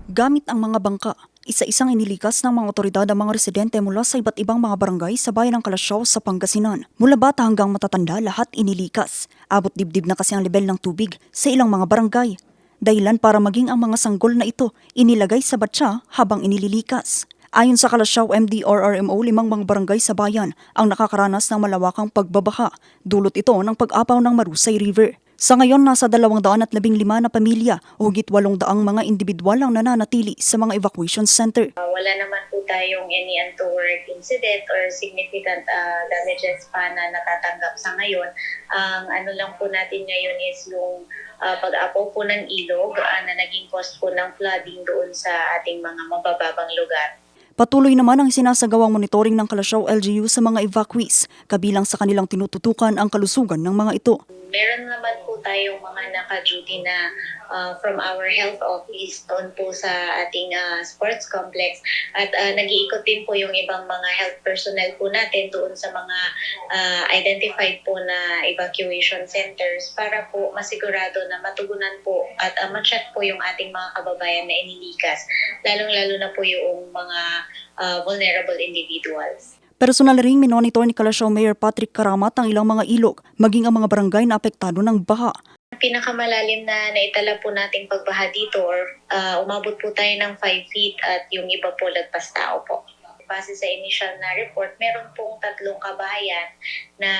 Gamit ang mga bangka, isa-isang inilikas ng mga otoridad ang mga residente mula sa iba't ibang mga barangay sa bayan ng Kalasyaw sa Pangasinan. Mula bata hanggang matatanda, lahat inilikas. Abot dibdib na kasi ang level ng tubig sa ilang mga barangay. Dahilan para maging ang mga sanggol na ito inilagay sa batya habang inililikas. Ayon sa Kalasyaw MDRRMO, 5 mga barangay sa bayan ang nakakaranas ng malawakang pagbabaha. Dulot ito ng pag-apaw ng Marusay River. Sa ngayon, nasa 215 na pamilya o higit 800 mga individual ang nananatili sa mga evacuation center. Wala naman po tayong any untoward incident or significant damages pa na natatanggap sa ngayon. Ang ano lang po natin ngayon is yung pag-apaw po ng ilog na naging cause po ng flooding doon sa ating mga mabababang lugar. Patuloy naman ang sinasagawang monitoring ng Kalasyaw LGU sa mga evacuees, kabilang sa kanilang tinututukan ang kalusugan ng mga ito. Meron naman po tayong mga naka-duty na from our health office doon po sa ating sports complex at nag-iikot din po yung ibang mga health personnel po natin doon sa mga identified po na evacuation centers para po masigurado na matugunan po at ma-check po yung ating mga kababayan na inilikas, lalong-lalo na po yung mga vulnerable individuals. Personal ring minonitor ni Kalasyaw Mayor Patrick Karamat ang ilang mga ilog, maging ang mga barangay na apektado ng baha. Pinakamalalim na naitala po nating pagbaha dito or umabot po tayo ng 5 feet at yung iba po lagpas tao po. Base sa initial na report, meron pong 3 kabahayan na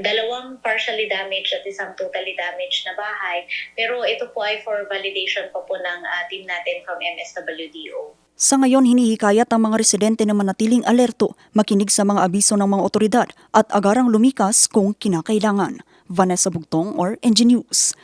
dalawang partially damaged at isang totally damaged na bahay. Pero ito po ay for validation pa po ng team natin from MSWDO. Sa ngayon, hinihikayat ang mga residente na manatiling alerto, makinig sa mga abiso ng mga otoridad at agarang lumikas kung kinakailangan. Vanessa Bugtong or NG News.